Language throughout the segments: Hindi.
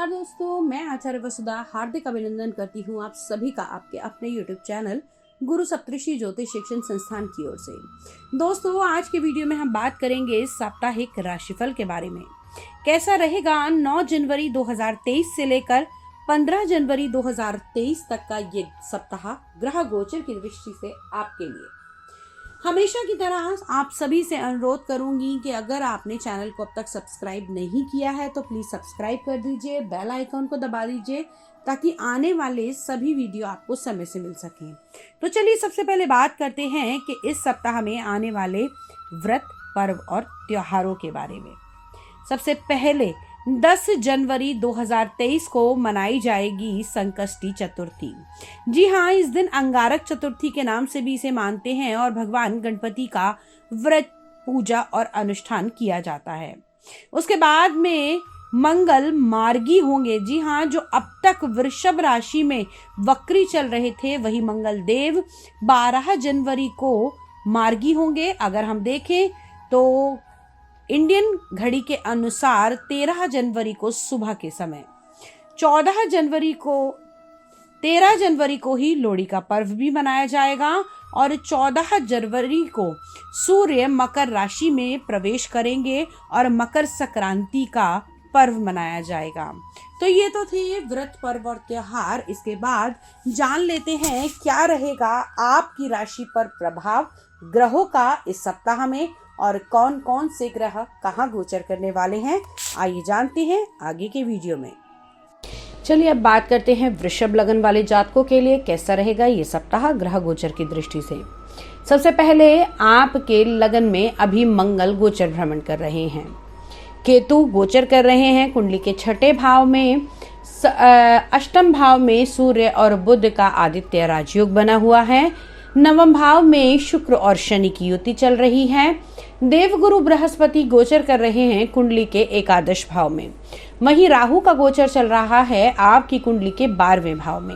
नमस्कार दोस्तों, मैं आचार्य वसुधा हार्दिक अभिनंदन करती हूँ आप सभी का आपके अपने YouTube चैनल गुरु सप्तऋषि ज्योतिष शिक्षण संस्थान की ओर से। दोस्तों, आज के वीडियो में हम बात करेंगे साप्ताहिक राशिफल के बारे में। कैसा रहेगा 9 जनवरी 2023 से लेकर 15 जनवरी 2023 तक का ये सप्ताह ग्रह गोचर की दृष्टि से आपके लिए। हमेशा की तरह आप सभी से अनुरोध करूंगी कि अगर आपने चैनल को अब तक सब्सक्राइब नहीं किया है तो प्लीज सब्सक्राइब कर दीजिए, बेल आइकॉन को दबा दीजिए ताकि आने वाले सभी वीडियो आपको समय से मिल सकें। तो चलिए सबसे पहले बात करते हैं कि इस सप्ताह में आने वाले व्रत, पर्व और त्योहारों के बारे में। सबसे पहले 10 जनवरी 2023 को मनाई जाएगी संकष्टी चतुर्थी। जी हाँ, इस दिन अंगारक चतुर्थी के नाम से भी इसे मानते हैं और भगवान गणपति का व्रत, पूजा और अनुष्ठान किया जाता है। उसके बाद में मंगल मार्गी होंगे। जी हाँ, जो अब तक वृषभ राशि में वक्री चल रहे थे वही मंगल देव 12 जनवरी को मार्गी होंगे। अगर हम देखें तो इंडियन घड़ी के अनुसार 13 जनवरी को सुबह के समय, 13 जनवरी को ही लोहड़ी का पर्व भी मनाया जाएगा और 14 जनवरी को सूर्य मकर राशि में प्रवेश करेंगे और मकर संक्रांति का पर्व मनाया जाएगा। तो ये तो थे व्रत, पर्व और त्योहार। इसके बाद जान लेते हैं क्या रहेगा आपकी राशि पर प्रभाव ग्रहों का इस सप्ताह में और कौन कौन से ग्रह कहाँ गोचर करने वाले हैं। आइए जानते हैं आगे के वीडियो में। चलिए अब बात करते हैं वृषभ लगन वाले जातकों के लिए कैसा रहेगा ये सप्ताह ग्रह गोचर की दृष्टि से। सबसे पहले आपके लगन में अभी मंगल गोचर भ्रमण कर रहे हैं, केतु गोचर कर रहे हैं कुंडली के 6ठे भाव में, 8वें भाव में सूर्य और बुध का आदित्य राजयोग बना हुआ है, 9वें भाव में शुक्र और शनि की युति चल रही है, देवगुरु बृहस्पति गोचर कर रहे हैं कुंडली के 11 भाव में, वहीं राहु का गोचर चल रहा है आपकी कुंडली के 12वें भाव में।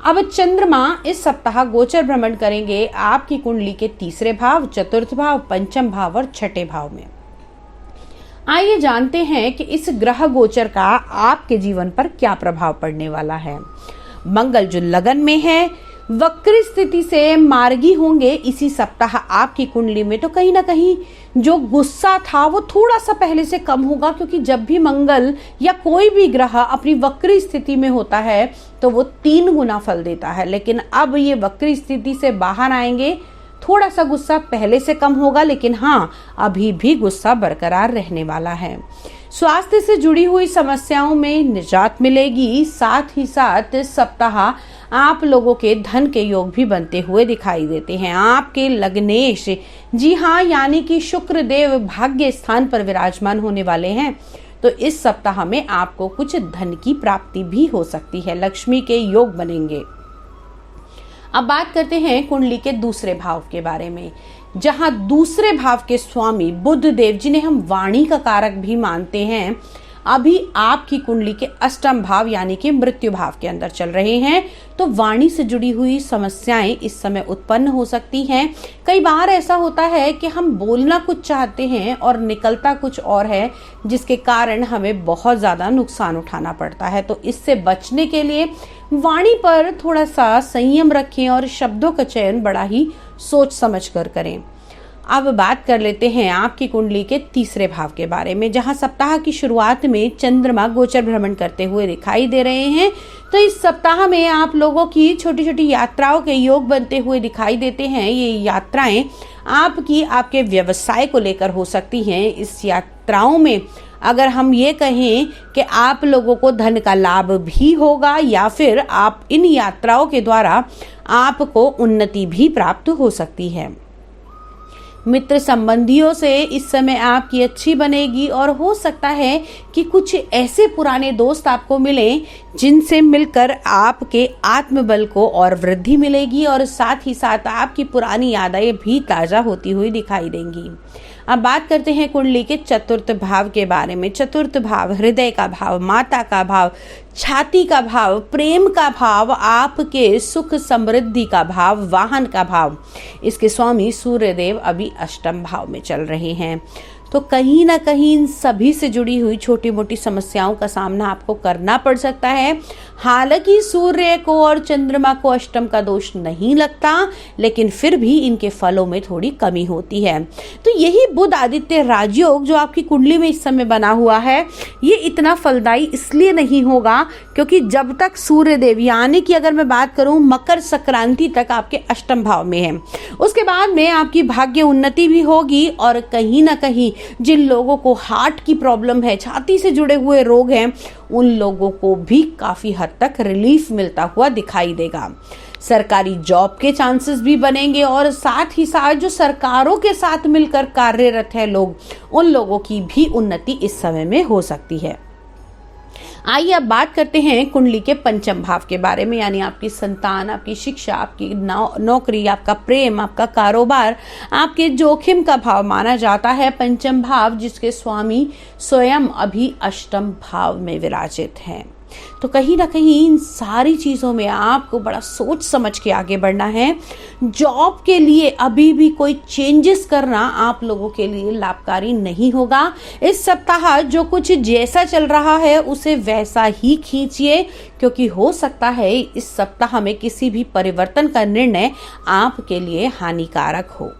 अब चंद्रमा इस सप्ताह गोचर भ्रमण करेंगे आपकी कुंडली के 3रे भाव, 4th भाव, 5वें भाव और 6ठे भाव में। आइए जानते हैं कि इस ग्रह गोचर का आपके जीवन पर क्या प्रभाव पड़ने वाला है। मंगल जो लगन में है वक्र स्थिति से मार्गी होंगे इसी सप्ताह आपकी कुंडली में। तो कहीं ना कहीं जो गुस्सा था वो थोड़ा सा पहले से कम होगा, क्योंकि जब भी मंगल या कोई भी ग्रह अपनी वक्र स्थिति में होता है तो वो 3 गुना फल देता है। लेकिन अब ये वक्र स्थिति से बाहर आएंगे, थोड़ा सा गुस्सा पहले से कम होगा, लेकिन हाँ अभी भी गुस्सा बरकरार रहने वाला है। स्वास्थ्य से जुड़ी हुई समस्याओं में निजात मिलेगी। साथ ही साथ सप्ताह आप लोगों के धन के योग भी बनते हुए दिखाई देते हैं। आपके लग्नेश, जी हाँ, यानी कि शुक्र देव भाग्य स्थान पर विराजमान होने वाले हैं। तो इस सप्ताह में आपको कुछ धन की प्राप्ति भी हो सकती है, लक्ष्मी के योग बनेंगे। अब बात करते हैं कुंडली के 2रे भाव के बारे में, जहां 2रे भाव के स्वामी बुध देव, जिन्हें हम वाणी का कारक भी मानते हैं, अभी आपकी कुंडली के 8वें भाव यानी कि मृत्यु भाव के अंदर चल रहे हैं। तो वाणी से जुड़ी हुई समस्याएं इस समय उत्पन्न हो सकती हैं। कई बार ऐसा होता है कि हम बोलना कुछ चाहते हैं और निकलता कुछ और है, जिसके कारण हमें बहुत ज्यादा नुकसान उठाना पड़ता है। तो इससे बचने के लिए वाणी पर थोड़ा सा संयम रखें और शब्दों का चयन बड़ा ही सोच समझ कर करें। अब बात कर लेते हैं आपकी कुंडली के 3रे भाव के बारे में, जहां सप्ताह की शुरुआत में चंद्रमा गोचर भ्रमण करते हुए दिखाई दे रहे हैं। तो इस सप्ताह में आप लोगों की छोटी छोटी यात्राओं के योग बनते हुए दिखाई देते हैं। ये यात्राएं आपके व्यवसाय को लेकर हो सकती हैं। इस यात्राओं में अगर हम ये कहें कि आप लोगों को धन का लाभ भी होगा या फिर आप इन यात्राओं के द्वारा आपको उन्नति भी प्राप्त हो सकती है। मित्र संबंधियों से इस समय आपकी अच्छी बनेगी और हो सकता है कि कुछ ऐसे पुराने दोस्त आपको मिलें जिनसे मिलकर आपके आत्मबल को और वृद्धि मिलेगी और साथ ही साथ आपकी पुरानी यादें भी ताजा होती हुई दिखाई देंगी। अब बात करते हैं कुंडली के 4th भाव के बारे में। 4th भाव हृदय का भाव, माता का भाव, छाती का भाव, प्रेम का भाव, आपके सुख समृद्धि का भाव, वाहन का भाव। इसके स्वामी सूर्यदेव अभी 8वें भाव में चल रहे हैं। तो कहीं ना कहीं इन सभी से जुड़ी हुई छोटी मोटी समस्याओं का सामना आपको करना पड़ सकता है। हालांकि सूर्य को और चंद्रमा को अष्टम का दोष नहीं लगता, लेकिन फिर भी इनके फलों में थोड़ी कमी होती है। तो यही बुध आदित्य राजयोग जो आपकी कुंडली में इस समय बना हुआ है, ये इतना फलदायी इसलिए नहीं होगा क्योंकि जब तक सूर्य देव, यानी कि अगर मैं बात करूं मकर संक्रांति तक आपके अष्टम भाव में है, उसके बाद में आपकी भाग्य उन्नति भी होगी और कहीं ना कहीं जिन लोगों को हार्ट की प्रॉब्लम है, छाती से जुड़े हुए रोग हैं, उन लोगों को भी काफी हद तक रिलीफ मिलता हुआ दिखाई देगा। सरकारी जॉब के चांसेस भी बनेंगे और साथ ही साथ जो सरकारों के साथ मिलकर कार्यरत है लोग, उन लोगों की भी उन्नति इस समय में हो सकती है। आइए अब बात करते हैं कुंडली के पंचम भाव के बारे में, यानी आपकी संतान, आपकी शिक्षा, आपकी नौकरी, आपका प्रेम, आपका कारोबार, आपके जोखिम का भाव माना जाता है पंचम भाव, जिसके स्वामी स्वयं अभी अष्टम भाव में विराजित हैं। तो कहीं ना कहीं इन सारी चीज़ों में आपको बड़ा सोच समझ के आगे बढ़ना है। जॉब के लिए अभी भी कोई चेंजेस करना आप लोगों के लिए लाभकारी नहीं होगा। इस सप्ताह जो कुछ जैसा चल रहा है उसे वैसा ही खींचिए, क्योंकि हो सकता है इस सप्ताह में किसी भी परिवर्तन का निर्णय आपके लिए हानिकारक हो।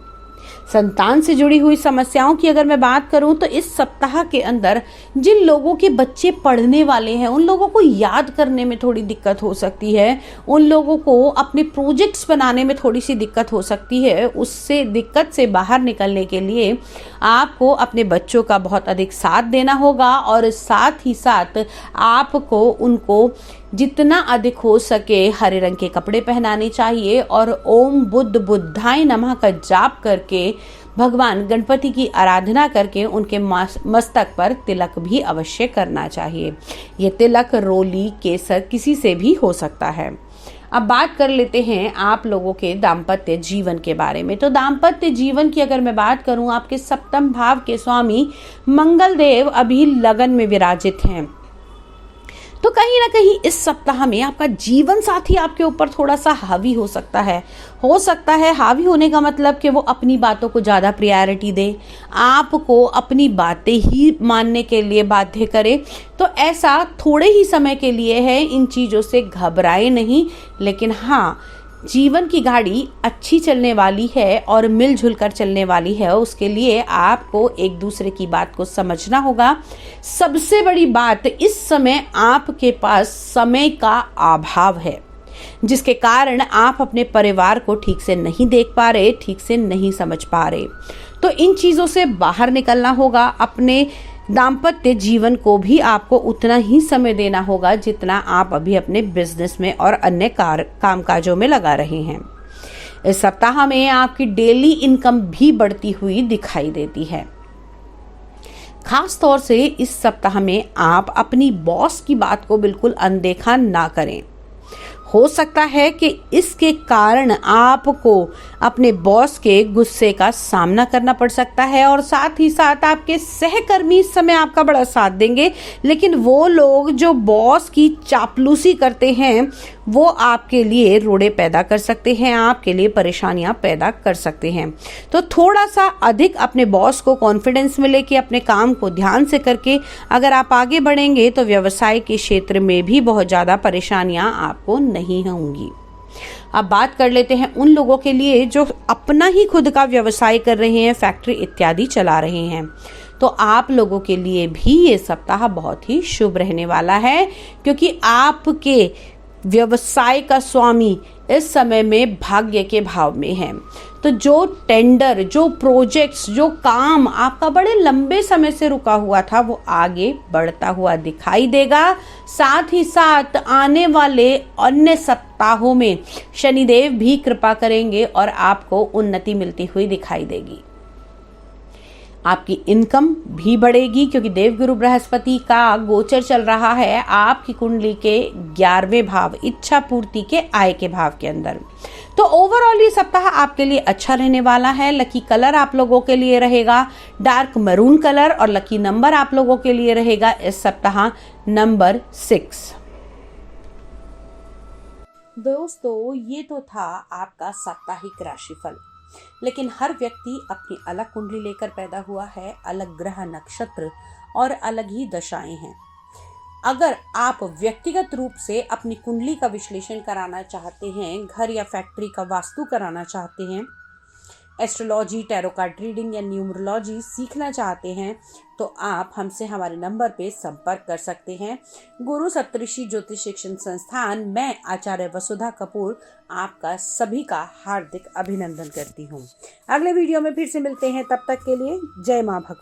संतान से जुड़ी हुई समस्याओं की अगर मैं बात करूं तो इस सप्ताह के अंदर जिन लोगों के बच्चे पढ़ने वाले हैं, उन लोगों को याद करने में थोड़ी दिक्कत हो सकती है, उन लोगों को अपने प्रोजेक्ट्स बनाने में थोड़ी सी दिक्कत हो सकती है। उससे दिक्कत से बाहर निकलने के लिए आपको अपने बच्चों का बहुत अधिक साथ देना होगा और साथ ही साथ आपको उनको जितना अधिक हो सके हरे रंग के कपड़े पहनाने चाहिए और ओम बुद्ध बुद्धाय नमः का जाप करके भगवान गणपति की आराधना करके उनके मस्तक पर तिलक भी अवश्य करना चाहिए। ये तिलक, रोली, केसर किसी से भी हो सकता है। अब बात कर लेते हैं आप लोगों के दाम्पत्य जीवन के बारे में। तो दाम्पत्य जीवन की अगर मैं बात करूं, आपके सप्तम भाव के स्वामी मंगल देव अभी लगन में विराजित हैं। तो कहीं ना कहीं इस सप्ताह में आपका जीवन साथी आपके ऊपर थोड़ा सा हावी हो सकता है। हावी होने का मतलब कि वो अपनी बातों को ज़्यादा प्रायोरिटी दे, आपको अपनी बातें ही मानने के लिए बाध्य करे। तो ऐसा थोड़े ही समय के लिए है, इन चीज़ों से घबराए नहीं। लेकिन हाँ, जीवन की गाड़ी अच्छी चलने वाली है और मिलजुल कर चलने वाली है, उसके लिए आपको एक दूसरे की बात को समझना होगा। सबसे बड़ी बात, इस समय आपके पास समय का अभाव है, जिसके कारण आप अपने परिवार को ठीक से नहीं देख पा रहे, ठीक से नहीं समझ पा रहे। तो इन चीज़ों से बाहर निकलना होगा। अपने दाम्पत्य जीवन को भी आपको उतना ही समय देना होगा जितना आप अभी अपने बिजनेस में और अन्य कामकाजों में लगा रहे हैं। इस सप्ताह में आपकी डेली इनकम भी बढ़ती हुई दिखाई देती है। खास तौर से इस सप्ताह में आप अपनी बॉस की बात को बिल्कुल अनदेखा ना करें। हो सकता है कि इसके कारण आपको अपने बॉस के गुस्से का सामना करना पड़ सकता है और साथ ही साथ आपके सहकर्मी इस समय आपका बड़ा साथ देंगे, लेकिन वो लोग जो बॉस की चापलूसी करते हैं वो आपके लिए रोड़े पैदा कर सकते हैं, आपके लिए परेशानियां पैदा कर सकते हैं। तो थोड़ा सा अधिक अपने बॉस को कॉन्फिडेंस में लेके अपने काम को ध्यान से करके अगर आप आगे बढ़ेंगे तो व्यवसाय के क्षेत्र में भी बहुत ज़्यादा परेशानियां आपको नहीं होंगी। अब बात कर लेते हैं उन लोगों के लिए जो अपना ही खुद का व्यवसाय कर रहे हैं, फैक्ट्री इत्यादि चला रहे हैं। तो आप लोगों के लिए भी ये सप्ताह बहुत ही शुभ रहने वाला है, क्योंकि आपके व्यवसाय का स्वामी इस समय में भाग्य के भाव में है। तो जो टेंडर, जो प्रोजेक्ट्स, जो काम आपका बड़े लंबे समय से रुका हुआ था वो आगे बढ़ता हुआ दिखाई देगा। साथ ही साथ आने वाले अन्य सप्ताहों में शनिदेव भी कृपा करेंगे और आपको उन्नति मिलती हुई दिखाई देगी। आपकी इनकम भी बढ़ेगी क्योंकि देवगुरु बृहस्पति का गोचर चल रहा है आपकी कुंडली के 11वें भाव, इच्छा पूर्ति के आय के भाव के अंदर। तो ओवरऑल ये सप्ताह आपके लिए अच्छा रहने वाला है। लकी कलर आप लोगों के लिए रहेगा डार्क मैरून कलर और लकी नंबर आप लोगों के लिए रहेगा इस सप्ताह नंबर 6। दोस्तों, ये तो था आपका साप्ताहिक राशिफल। लेकिन हर व्यक्ति अपनी अलग कुंडली लेकर पैदा हुआ है, अलग ग्रह नक्षत्र और अलग ही दशाएं हैं। अगर आप व्यक्तिगत रूप से अपनी कुंडली का विश्लेषण कराना चाहते हैं, घर या फैक्ट्री का वास्तु कराना चाहते हैं, एस्ट्रोलॉजी, टैरो कार्ड रीडिंग या न्यूमरोलॉजी सीखना चाहते हैं, तो आप हमसे हमारे नंबर पे संपर्क कर सकते हैं। गुरु सप्तऋषि ज्योतिष शिक्षण संस्थान, मैं आचार्य वसुधा कपूर आपका सभी का हार्दिक अभिनंदन करती हूँ। अगले वीडियो में फिर से मिलते हैं, तब तक के लिए जय माँ भगवती।